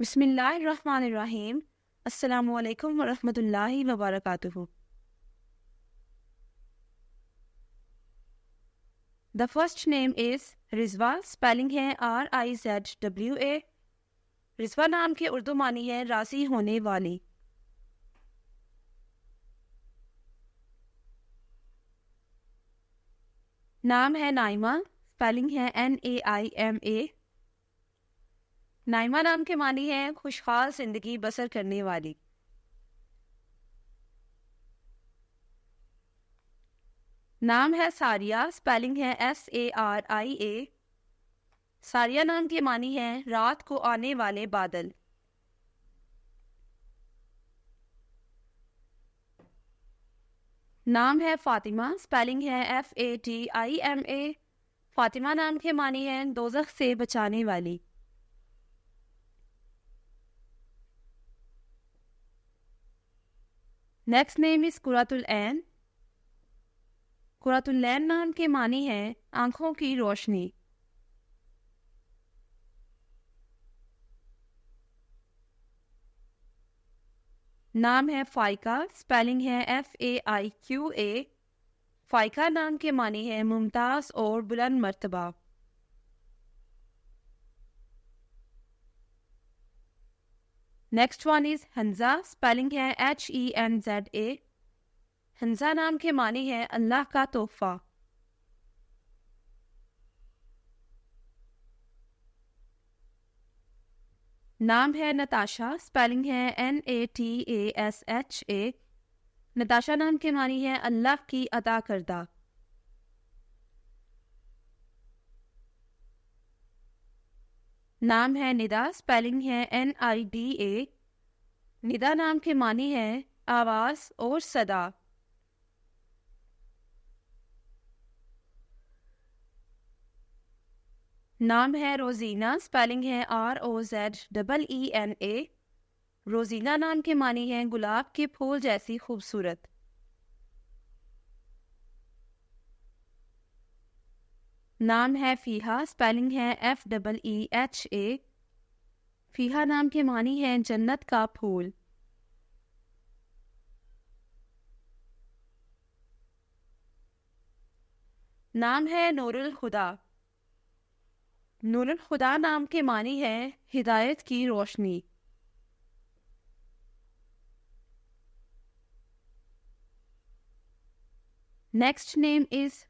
बिस्मिल्लाहिर्रहमानिर्रहीम। अस्सलामुअलैकुम वरहमतुल्लाहि वबरकातुहू। The first name is Rizwa, spelling है RIZWA। रिजवा नाम के उर्दू मानी है राजी होने वाली। नाम है नाइमा, स्पेलिंग है NAIMA। नाइमा नाम के मानी है खुशहाल जिंदगी बसर करने वाली। नाम है सारिया, स्पेलिंग है SARIA। सारिया नाम के मानी है रात को आने वाले बादल। नाम है फातिमा, स्पेलिंग है FATIMA। फातिमा नाम के मानी है दोज़ख से बचाने वाली। नेक्स्ट नेम इज कुरातुल ऐन। कुरातुल ऐन नाम के मानी है आंखों की रोशनी। नाम है फाइका, स्पेलिंग है FAIQA। फाइका नाम के मानी है मुमताज और बुलंद मर्तबा। Next one is Hunza, spelling है HENZA। हंजा नाम के मानी है अल्लाह का तोहफा। नाम है नताशा, स्पेलिंग है NATASHA। नताशा नाम के मानी है अल्लाह की अता करदा। नाम है निदा, स्पेलिंग है NIDA। निदा नाम के मानी है आवाज और सदा। नाम है रोजीना, स्पेलिंग है ROZEENA। रोजीना नाम के मानी है गुलाब के फूल जैसी खूबसूरत। नाम है फीहा, स्पेलिंग है FEEHA। फीहा नाम के मानी है जन्नत का फूल। नाम है नूरुल खुदा। नूरुल खुदा नाम के मानी है हिदायत की रोशनी। Next name is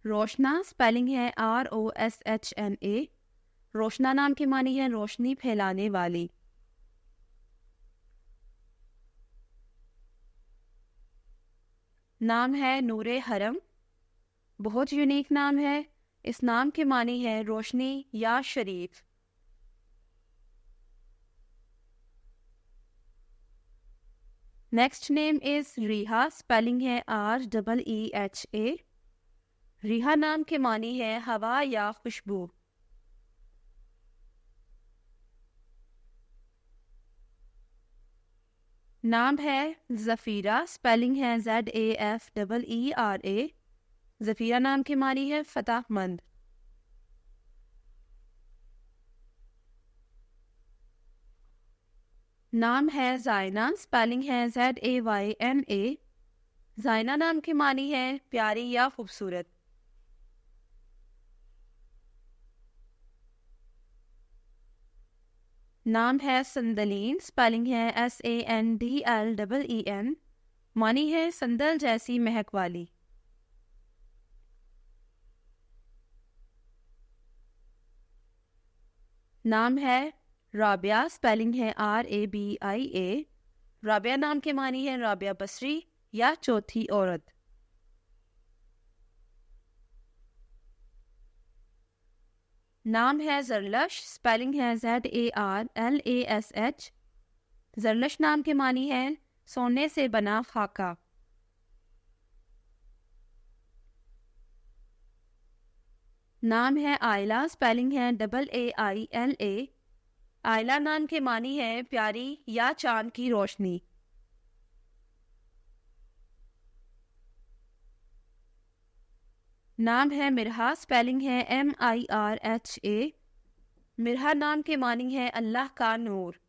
Roshna, spelling है ROSHNA। रोशना नाम के मानी है रोशनी फैलाने वाली। नाम है नूरे हरम। बहुत यूनिक नाम है। इस नाम के मानी है रोशनी या शरीफ। नेक्स्ट नेम इज रिहा, स्पेलिंग है REEHA। रिहा नाम के मानी है हवा या खुशबू। नाम है जफीरा, स्पेलिंग है ZAFEERA। जफीरा नाम की मानी है फतहमंद। नाम है जायना, स्पेलिंग है ZAYNA। जायना नाम की मानी है प्यारी या खूबसूरत। नाम है संदलीन, स्पेलिंग है SANDLEEN। मानी है संदल जैसी महक वाली। नाम है राबिया, स्पेलिंग है RABIA। राबिया नाम के मानी है राबिया बसरी या चौथी औरत। नाम है जरलश, स्पेलिंग है ZARLASH। जरलश नाम के मानी है सोने से बना खाका। नाम है आयला, स्पेलिंग है AAILA। आयला नाम के मानी है प्यारी या चांद की रोशनी। नाम है मिरहा, स्पेलिंग है MIRHA। मिरहा नाम के मानी है अल्लाह का नूर।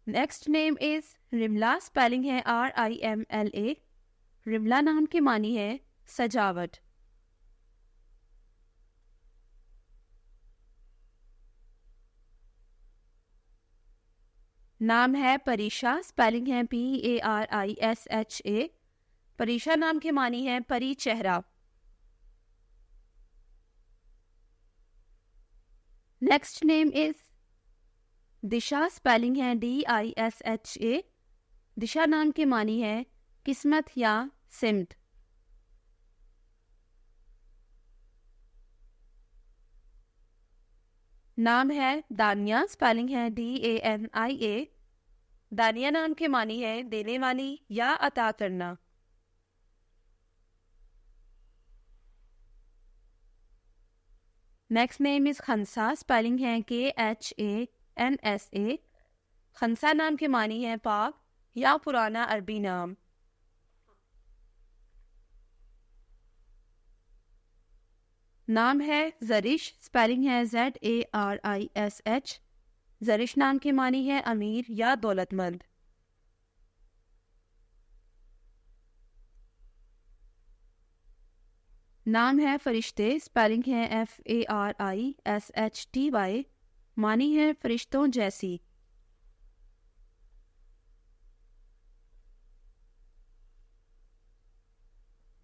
नेक्स्ट नेम इज रिमला, स्पेलिंग है RIMLA। रिमला नाम के मानी है सजावट। नाम है परीशा, स्पेलिंग है PARISHA। परीशा नाम के मानी है परी चेहरा। Next name is Disha, spelling है DISHA। दिशा नाम के मानी है किस्मत या सिमत। नाम है दानिया, स्पेलिंग है DANIA। दानिया नाम के मानी है देने वाली या अता करना। Next name is Khansa, spelling है KHANSA। खंसा नाम के मानी है पाक या पुराना अरबी नाम। नाम है जरिश, स्पेलिंग है ZARISH। जरिश नाम के मानी है अमीर या दौलतमंद। नाम है फरिश्ते, स्पेलिंग है FARISHTY। मानी है फरिश्तों जैसी।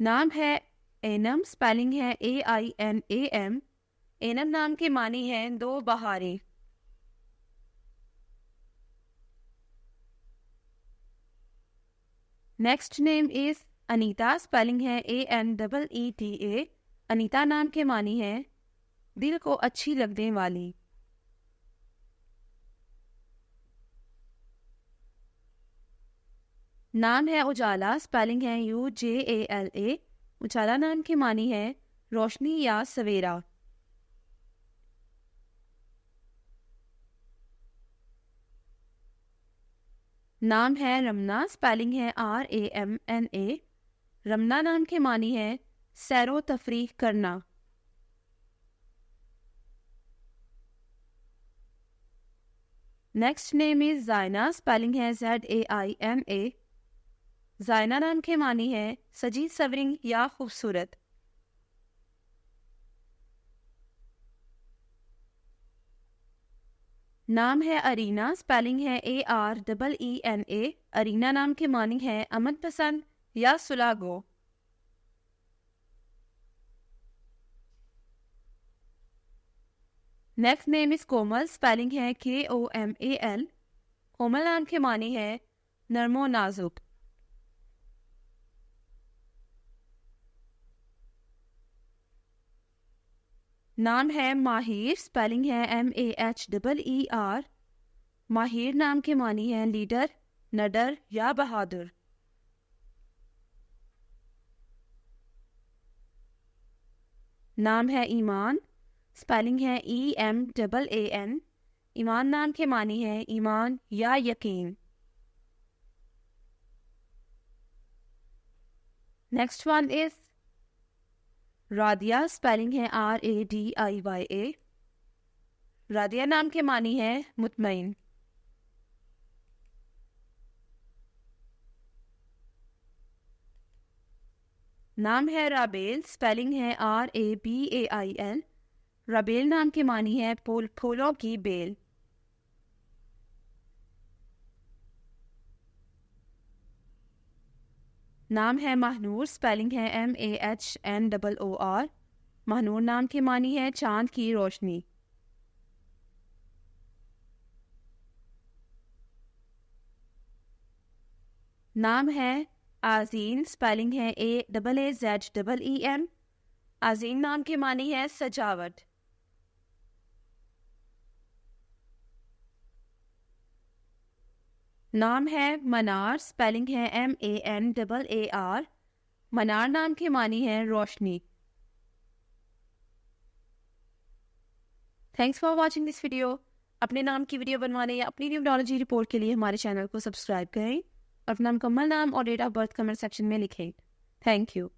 नाम है एनम, स्पेलिंग है AINAM। एनम नाम के मानी है दो बहारें। Next name is Aneeta, spelling है ANEETA। अनीता नाम के मानी है दिल को अच्छी लगने वाली। नाम है उजाला, स्पेलिंग है UJALA। उजाला नाम के मानी है रोशनी या सवेरा। नाम है रमना, स्पेलिंग है RAMNA। रमना नाम के मानी है सैरो तफरीह करना। नेक्स्ट नेम इज जायना, स्पेलिंग है ZAINA। जायना नाम के मानी है सजी सवरिंग या खूबसूरत। नाम है अरीना, स्पेलिंग है AREENA। अरीना नाम के मानी है अमन पसंद या सुलागो। Next name is Komal, spelling है KOMAL। कोमल नाम के मानी है नरमो नाजुक। नाम है माहिर, स्पेलिंग है MAHEER। माहिर नाम के मानी है लीडर, नडर या बहादुर। नाम है ईमान, स्पेलिंग है EMAAN। ईमान नाम के मानी है ईमान या यकीन। नेक्स्ट वन इज रादिया, स्पेलिंग है RADIYA। रादिया नाम के मानी है मुतमईन। नाम है राबेल, स्पेलिंग है RABAIL। राबेल नाम के मानी है फूलों की बेल। नाम है महनूर, स्पेलिंग है MAHNOOR। महनूर नाम के मानी है चांद की रोशनी। नाम है आजीन, स्पेलिंग है AAZEEM। आजीन नाम के मानी है सजावट। नाम है मनार, स्पेलिंग है MANAAR। मनार नाम की मानी है रोशनी। Thanks for watching this video. अपने नाम की वीडियो बनवाने या अपनी न्यूमरोलॉजी रिपोर्ट के लिए हमारे चैनल को सब्सक्राइब करें और अपना मुकम्मल नाम और date of birth comment section में लिखें। Thank you.